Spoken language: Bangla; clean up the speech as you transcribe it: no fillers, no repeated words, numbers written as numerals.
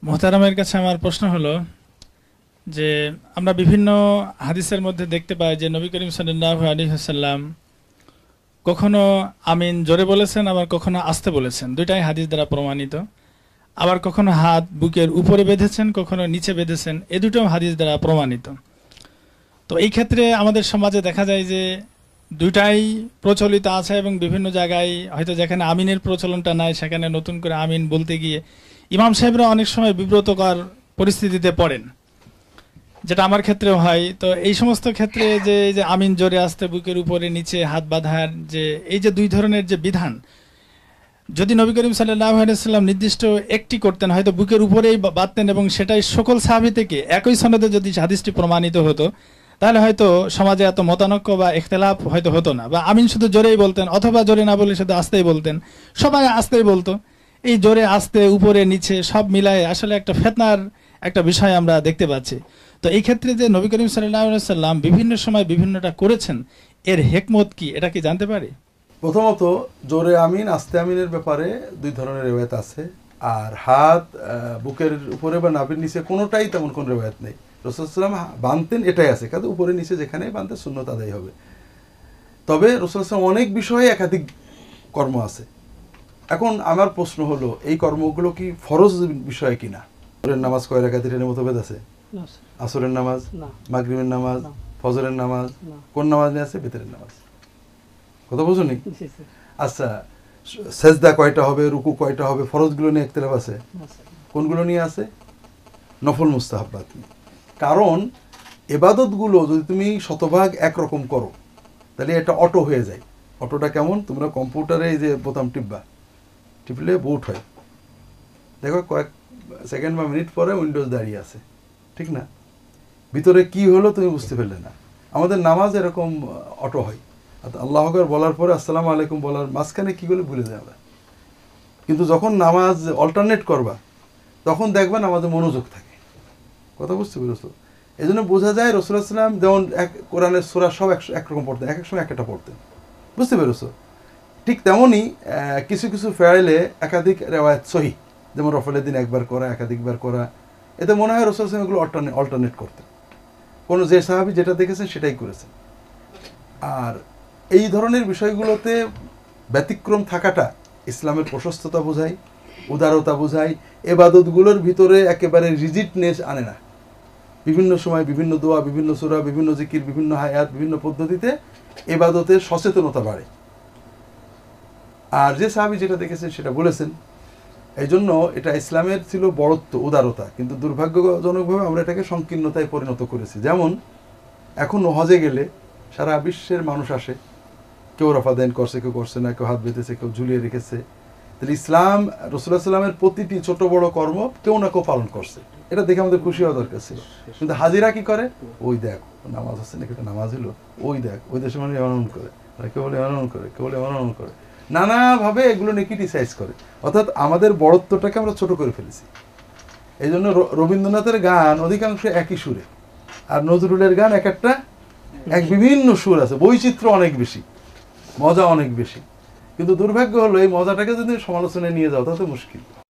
মোহতারামের কাছে আমার প্রশ্ন হলো যে আমরা বিভিন্ন হাদিসের মধ্যে দেখতে পাই যে নবী করিম সাল্লাল্লাহু আলাইহি ওয়াসাল্লাম কখনো আমিন জোরে বলেছেন, আবার কখনো আস্তে বলেছেন। দুইটাই হাদিস দ্বারা প্রমাণিত। আবার কখনো হাত বুকের উপরে বেঁধেছেন, কখনো নিচে বেঁধেছেন, এ দুটো হাদিস দ্বারা প্রমাণিত। তো এই ক্ষেত্রে আমাদের সমাজে দেখা যায় যে দুইটাই প্রচলিত আছে এবং বিভিন্ন জায়গায় হয়তো যেখানে আমিনের প্রচলনটা নাই সেখানে নতুন করে আমিন বলতে গিয়ে ইমাম সাহেবরা অনেক সময় বিব্রতকর পরিস্থিতিতে পড়েন, যেটা আমার ক্ষেত্রেও হয়। তো এই সমস্ত ক্ষেত্রে যে এই যে আমিন জোরে আসতে বুকের উপরে নিচে হাত বাঁধার যে এই যে দুই ধরনের যে বিধান, যদি নবী করিম সাল্লাল্লাহু আলাইহি ওয়াসাল্লাম নির্দিষ্ট একটি করতেন, হয়তো বুকের উপরেই বাঁধতেন এবং সেটাই সকল সাহাবী থেকে একই সনদে যদি হাদিসটি প্রমাণিত হতো, তাহলে হয়তো সমাজে এত মতানৈক্য বা ইখতিলাফ হয়তো হতো না। বা আমিন শুধু জোরেই বলতেন, অথবা জোরে না বলে শুধু আস্তেই বলতেন, সবাই আস্তেই বলতো। এই জোরে আস্তে উপরে নিচে সব মিলায়ে আসলে একটা ফিতনার একটা বিষয় আমরা দেখতে পাচ্ছি। তো এই ক্ষেত্রে যে নবী করিম সাল্লাল্লাহু আলাইহি ওয়াসাল্লাম বিভিন্ন সময় বিভিন্নটা করেছেন, এর হিকমত কি, এটা কি জানতে পারি? প্রথমত জোরে আমিন আস্তে আমিনের ব্যাপারে দুই ধরনের রেওয়ায়েত আছে। আর হাত বুকের উপরে বা নাভির নিচে কোনোটাই তেমন কোনো রেওয়ায়েত নেই। রাসূল সাল্লাল্লাহু আলাইহি ওয়াসাল্লাম বানতেন, এটাই আছে, কাজে উপরে নিচে যেখানে বানতে সুন্নত আদায় হবে। তবে রাসূল সাল্লাল্লাহু আলাইহি ওয়াসাল্লাম অনেক বিষয়ে একাধিক কর্ম আছে। এখন আমার প্রশ্ন হলো, এই কর্মগুলো কি ফরজ বিষয় কিনা? জোহরের নামাজ কয় রাকাত এর মতভেদ আছে? আসরের নামাজ, মাগরিবের নামাজ, ফজরের নামাজ, কোন নামাজ নিয়ে আছে? ভিতরের নামাজ। কথা বুঝুনি? আচ্ছা, সেজদা কয়টা হবে, রুকু কয়টা হবে, ফরজগুলো নিয়ে ইখতিলাফ আছে। কোনগুলো নিয়ে আছে? নফল মুস্তাহাব্বাত নিয়ে। কারণ ইবাদতগুলো যদি তুমি শতভাগ একরকম করো তাহলে এটা অটো হয়ে যায়। অটোটা কেমন? তোমরা কম্পিউটারে এই যে বোতাম টিপলে বুট হয়, দেখো কয়েক সেকেন্ড বা মিনিট পরে উইন্ডোজ দাঁড়িয়ে আছে, ঠিক না? ভিতরে কি হলো তুমি বুঝতে পারলে না। আমাদের নামাজ এরকম অটো হয়। আল্লাহু আকবার বলার পরে আসসালামু আলাইকুম বলার মাঝখানে কি বলে ভুলে যায় আমরা। কিন্তু যখন নামাজ অল্টারনেট করবা তখন দেখবা নামাজে মনোযোগ থাকে। কথা বুঝতে পেরেছো? এই জন্য বোঝা যায় রাসূল সাল্লাল্লাহু আলাইহি ওয়াসাল্লাম যেমন এক কোরআনের সূরা সব একরকম পড়তেন, এক এক সময় একটা পড়তেন। বুঝতে পেরেছো? ঠিক তেমনই কিছু কিছু ফেরাইলে একাধিক রেওয়ায়াত সহিহ, যেমন রফলের দিন একবার করা, একাধিকবার করা, এতে মনে হয় রাসূল সাল্লাল্লাহু আলাইহি ওয়াসাল্লাম এগুলো অল্টারনেট করতেন। কোনো যে সাহাবী যেটা দেখেছেন সেটাই করেছেন। আর এই ধরনের বিষয়গুলোতে ব্যতিক্রম থাকাটা ইসলামের প্রশস্ততা বোঝায়, উদারতা বোঝায়। এবাদতগুলোর ভিতরে একেবারে রিজিডনেস আনে না। বিভিন্ন সময় বিভিন্ন দোয়া, বিভিন্ন সূরা, বিভিন্ন জিকির, বিভিন্ন হায়াত, বিভিন্ন পদ্ধতিতে এবাদতের সচেতনতা বাড়ে। আর যে সাহাবী যেটা দেখেছেন সেটা বলেছেন। এই জন্য এটা ইসলামের ছিল বড়ত্ব, উদারতা, কিন্তু দুর্ভাগ্যজনকভাবে আমরা এটাকে সংকীর্ণতায় পরিণত করেছি। যেমন এখন হজে গেলে সারা বিশ্বের মানুষ আসে, কেউ রফা দান করছে, কেউ করছে না, কেউ হাত বেঁধেছে, কেউ ঝুলিয়ে রেখেছে। তাহলে ইসলাম রাসূলুল্লাহ সাল্লামের প্রতিটি ছোট বড় কর্ম কেউ না কেউ পালন করছে, এটা দেখে আমাদের খুশি হওয়া দরকার ছিল। কিন্তু হাজিরা কি করে? ওই দেখ নামাজ হচ্ছে নাকি, একটা নামাজ হলো, ওই দেখ ওই দেশের মানুষ অনুন করে, কেউ বলে অনুন করে, কেউ বলে অনুন করে, নানাভাবে এগুলো নিয়ে ক্রিটিসাইজ করে। অর্থাৎ আমাদের বড়ত্বটাকে আমরা ছোট করে ফেলেছি। এই জন্য রবীন্দ্রনাথের গান অধিকাংশ একই সুরে, আর নজরুলের গান এক একটা এক বিভিন্ন সুর আছে, বৈচিত্র্য অনেক বেশি, মজা অনেক বেশি। কিন্তু দুর্ভাগ্য হলো এই মজাটাকে যদি সমালোচনায় নিয়ে যাও তাহলে মুশকিল।